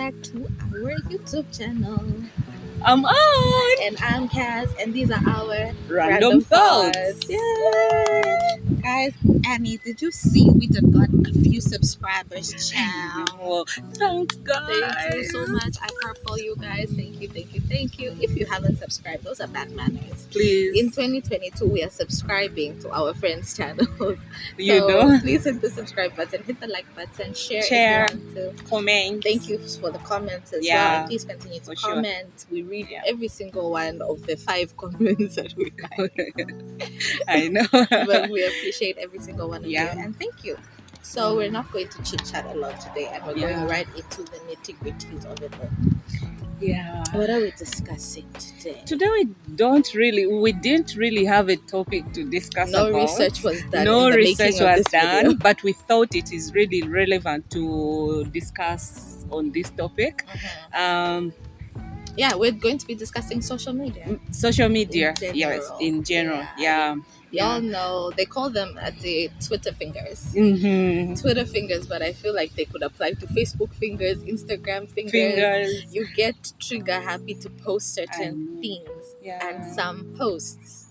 back to our YouTube channel. I'm on And I'm Kaz, and these are our Random Thoughts. Yay! Guys, Annie, did you see we done got a few subscribers, child? Well, thanks, guys. Thank you so much. I purple you guys. Thank you. If you haven't subscribed, those are bad manners. Please. In 2022, we are subscribing to our friends' channels. You know. Please hit the subscribe button, hit the like button, share if you want to. Comment. Thank you for the comments as well. And please continue to comment. We read every single one of the 5 comments that we have. I know. But we appreciate every single one of you. And thank you. So we're not going to chit chat a lot today, and we're going right into the nitty-gritties of it all. Yeah. What are we discussing today? Today we didn't really have a topic to discuss about. No research was done. No research was done, video. But we thought it is really relevant to discuss on this topic. Yeah, we're going to be discussing social media. Social media, in general. Y'all know they call them the Twitter fingers. Twitter fingers, but I feel like they could apply to Facebook fingers, Instagram fingers. You get trigger happy to post certain things, and some posts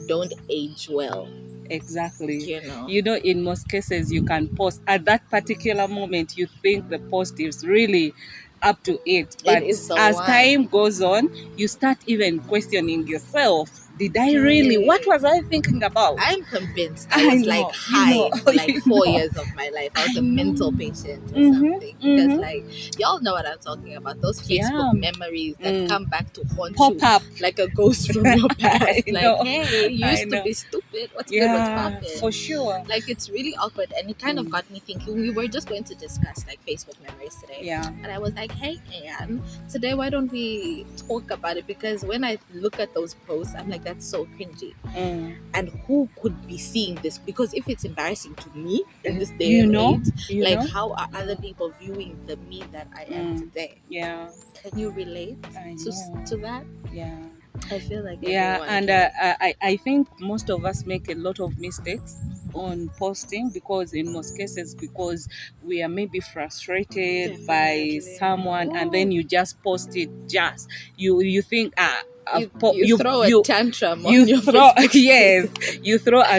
don't age well. Exactly. You know, in most cases you can post at that particular moment. You think the post is really up to it, but as time goes on, you start even questioning yourself. Did I really? What was I thinking about? I'm convinced I was high for 4 years of my life. I was a mental patient or something. Because y'all know what I'm talking about. Those Facebook memories that come back to haunt you up like a ghost from your past. Hey, you used to be stupid. What's good? What's poppin'? For sure. It's really awkward, and it kind of got me thinking. We were just going to discuss Facebook memories today. And I was like, hey, Anne, today why don't we talk about it? Because when I look at those posts, I'm like, that's so cringy. And who could be seeing this? Because if it's embarrassing to me in this day and age, how are other people viewing the me that I am today? Can you relate to that? I feel like I think most of us make a lot of mistakes on posting, because in most cases we are maybe frustrated by someone, and then you just post it. You think you throw a tantrum on your Facebook page. You throw a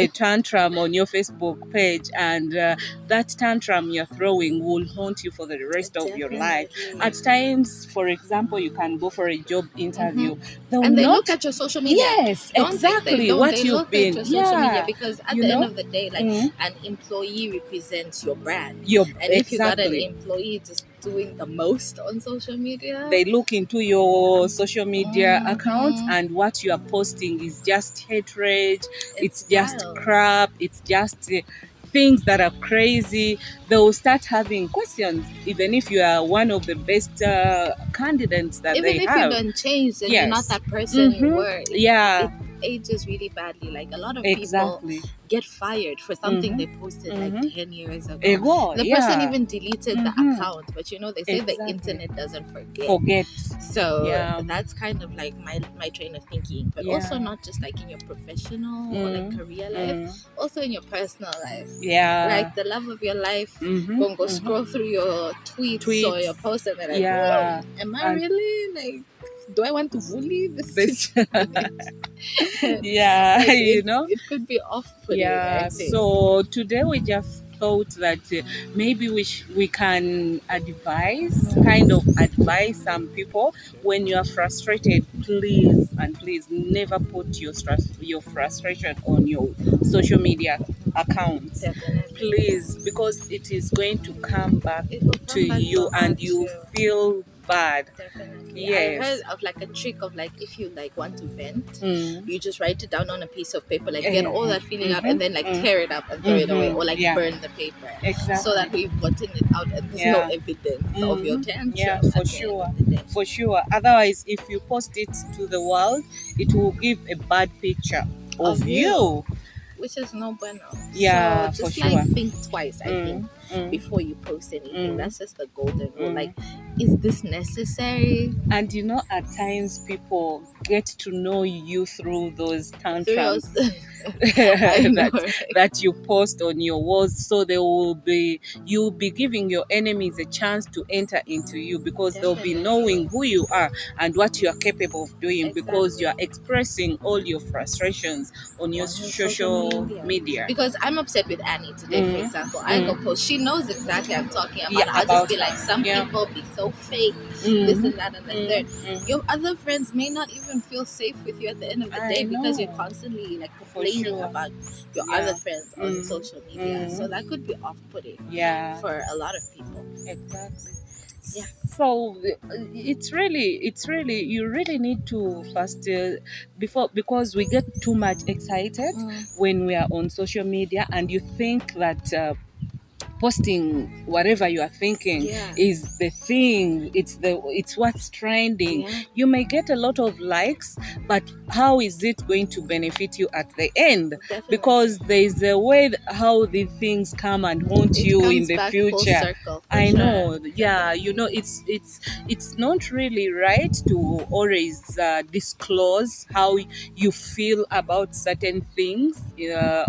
tantrum on your Facebook page, and that tantrum you're throwing will haunt you for the rest of your life. At times, for example, you can go for a job interview, and they look at your social media. Exactly what you've been. At your social media, because at the end of the day, an employee represents your brand. If you got an employee just doing the most on social media, they look into your social media account, and what you are posting is just hatred. It's just crap. It's just things that are crazy. They will start having questions, even if you are one of the best candidates that they have. Even if you don't change, then you're not that person you were. It ages really badly. A lot of people get fired for something they posted 10 years ago. The person even deleted the account, but they say the internet doesn't forget. So that's kind of my train of thinking. But also not just in your professional or career life, also in your personal life. The love of your life, go scroll through your tweets or your posts, and they're like, am I really do I want to bully this? It could be off-putting. So today we just thought that maybe we can advise some people. When you are frustrated, please never put your frustration on your social media accounts. Please, because it is going to come back to you, and you feel bad. I heard of a trick of if you want to vent, you just write it down on a piece of paper, get all that feeling up, and then tear it up and throw it away, or burn the paper, so that we've gotten it out and there's no evidence of your tantrum. For sure. Otherwise, if you post it to the world, it will give a bad picture of you, which is no bueno. So just for sure. Think twice, I think, before you post anything. That's just the golden rule. is this necessary? And at times people get to know you through those tantrums that you post on your walls. So you'll be giving your enemies a chance to enter into you, because they'll be knowing who you are and what you are capable of doing, because you are expressing all your frustrations on your social media. Because I'm upset with Annie today, for example. I go post. She knows exactly what I'm talking about. I'll just be like, some people be so fake, this and that and the third. Your other friends may not even feel safe with you at the end of the day, because you're constantly like complaining about your other friends on social media. So that could be off-putting for a lot of people. Exactly. Yeah. So it's really you really need to first because we get too much excited when we are on social media, and you think that posting whatever you are thinking is the thing, it's what's trending. You may get a lot of likes, but how is it going to benefit you at the end? Because there is a way how these things come and haunt you in the future. I know. It's not really right to always disclose how you feel about certain things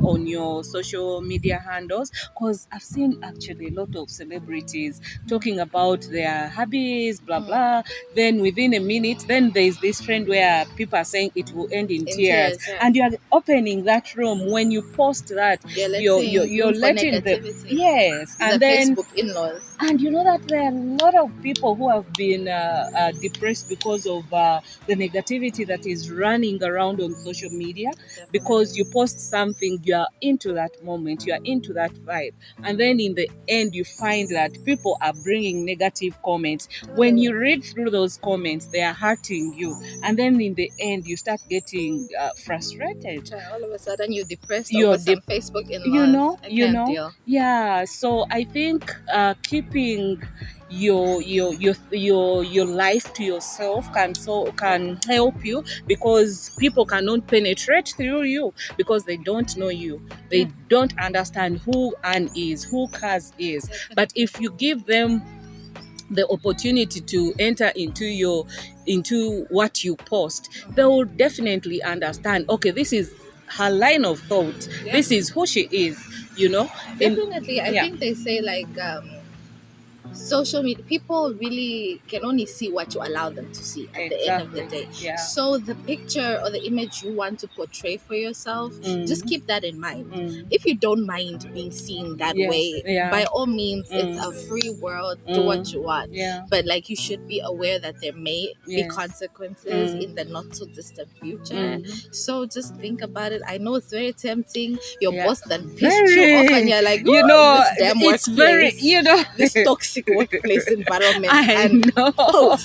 on your social media handles, because I've seen actually a lot of celebrities talking about their hobbies, blah blah. Then within a minute, then there's this trend where people are saying it will end in tears. And you are opening that room when you post that. You're letting them, and then Facebook in-laws. And you know that there are a lot of people who have been depressed because of the negativity that is running around on social media. Because you post something, you are into that moment, you are into that vibe, and then in the end you find that people are bringing negative comments. When you read through those comments, they are hurting you, and then in the end you start getting frustrated. All of a sudden you're depressed over some Facebook in-laws. Yeah. So I think keeping your life to yourself can help you, because people cannot penetrate through you because they don't know you. They don't understand who Anne is, who Kaz is. But if you give them the opportunity to enter into what you post, they will definitely understand, okay, this is her line of thought, this is who she is, Definitely. I think they say like social media, people really can only see what you allow them to see at the end of the day. So the picture or the image you want to portray for yourself, just keep that in mind. If you don't mind being seen that way, by all means, it's a free world, do what you want. But like, you should be aware that there may be consequences in the not so distant future. So just think about it. I know it's very tempting. Your boss then pissed you off and you're like, this damn it's workplace, very, this toxic workplace environment. I know.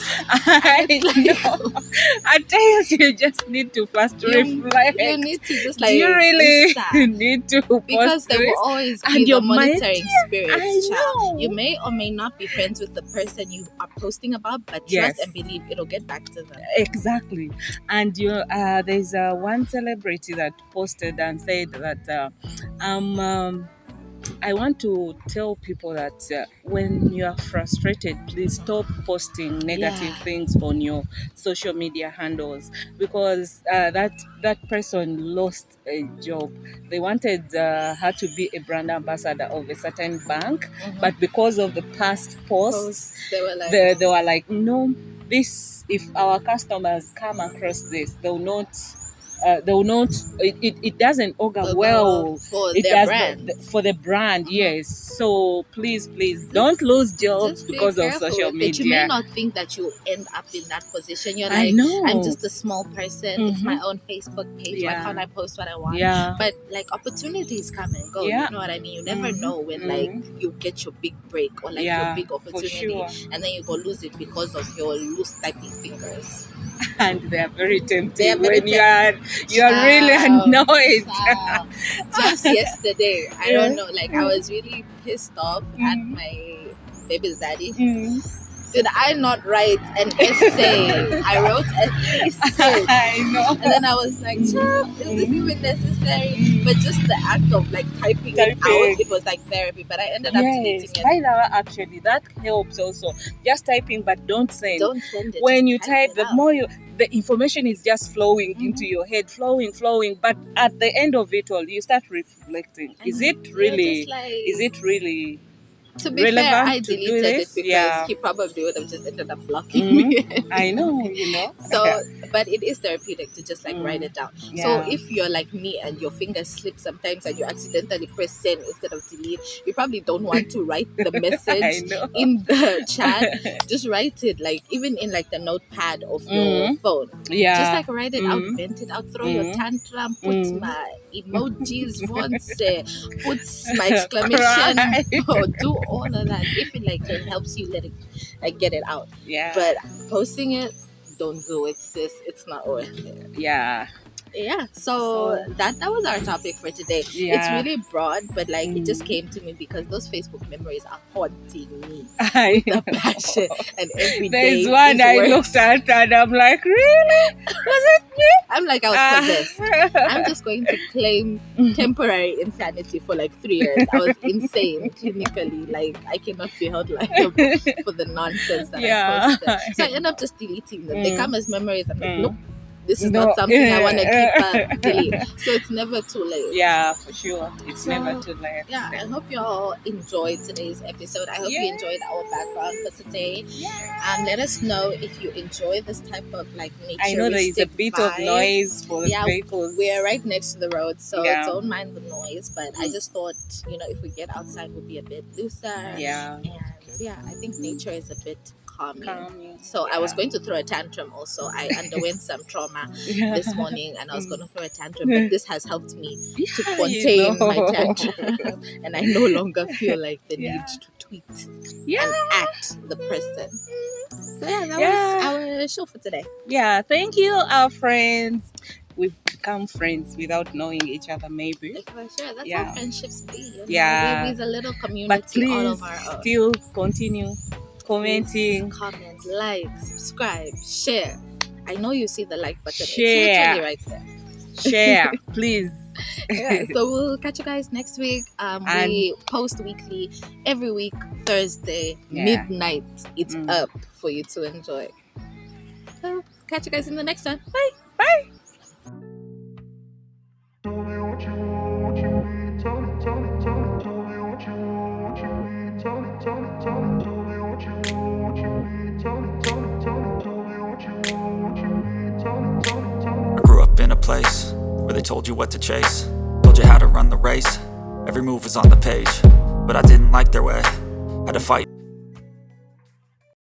At times you just need to first reflect. You need to just like, do you really need to post because there will always be the monitoring spirits. I know. You may or may not be friends with the person you are posting about, but trust and believe it'll get back to them. Exactly. And there's one celebrity that posted and said that I want to tell people that when you are frustrated, please stop posting negative things on your social media handles, because that person lost a job. They wanted her to be a brand ambassador of a certain bank, but because of the past posts, they were like, no, this, if our customers come across this, they will not. It doesn't augur well for their brand. For the brand, yes. So please don't lose jobs because of social media. But you may not think that you end up in that position. You're like, I'm just a small person. It's my own Facebook page. Why can't I post what I want? But like, opportunities come and go. You know what I mean? You never know when like you get your big break or like your big opportunity, and then you go lose it because of your loose typing fingers. And they are very tempting when you are really annoyed. Just yesterday, I don't know, like I was really pissed off at my baby's daddy. did I not write an essay? I wrote an essay. I know. And then I was like, child, is this even necessary? But just the act of like typing it out, it was like therapy. But I ended up deleting it. By the way, actually, that helps also. Just typing, but don't send. Don't send it. When you type, the more the information is just flowing into your head, flowing. But at the end of it all, you start reflecting. Is it really? Is it really? To be fair, I deleted it because he probably would have just ended up blocking me. I know, you know. So, but it is therapeutic to just like write it down. So if you're like me and your fingers slip sometimes and you accidentally press send instead of delete, you probably don't want to write the message in the chat. Just write it like even in like the notepad of your phone. Yeah. Just like write it out, vent it out, throw your tantrum, put my emojis once, put my exclamation or do all of that. If it like it helps you let it like get it out. Yeah. But posting it, don't do it, sis. It's not worth it. Yeah. Yeah, so that was our topic for today. It's really broad, but like it just came to me because those Facebook memories are haunting me. The passion, and every day. There's one I looked at and I'm like, really? Was it me? I'm like, I was possessed. I'm just going to claim temporary insanity for like 3 years. I was insane clinically. Like I cannot be held liable for the nonsense that I posted. So I end up just deleting them. They come as memories. I'm like, nope. This is not something I want to keep delete. So it's never too late. Yeah, for sure. It's never too late. Yeah, I hope you all enjoyed today's episode. I hope you enjoyed our background for today. Let us know if you enjoy this type of like nature. I know there is a bit of noise for the vehicles. We're right next to the road, so don't mind the noise. But I just thought, if we get outside, we'll be a bit looser. Yeah. And I think nature is a bit calming. So I was going to throw a tantrum also. I underwent some trauma this morning and I was going to throw a tantrum, but this has helped me to contain my tantrum. And I no longer feel like the need to tweet and act the person. So that was our show for today. Yeah, thank you, our friends. We've become friends without knowing each other, maybe. For sure. That's how friendships be. It's a little community but please all of our own. Still continue commenting. Comment, like, subscribe, share. I know you see the like button. Share. It's literally right there. Share, please. So we'll catch you guys next week. We post weekly, every week, Thursday, midnight. It's up for you to enjoy. So catch you guys in the next one. Bye. Bye. I grew up in a place where they told you what to chase, told you how to run the race. Every move was on the page, but I didn't like their way. Had to fight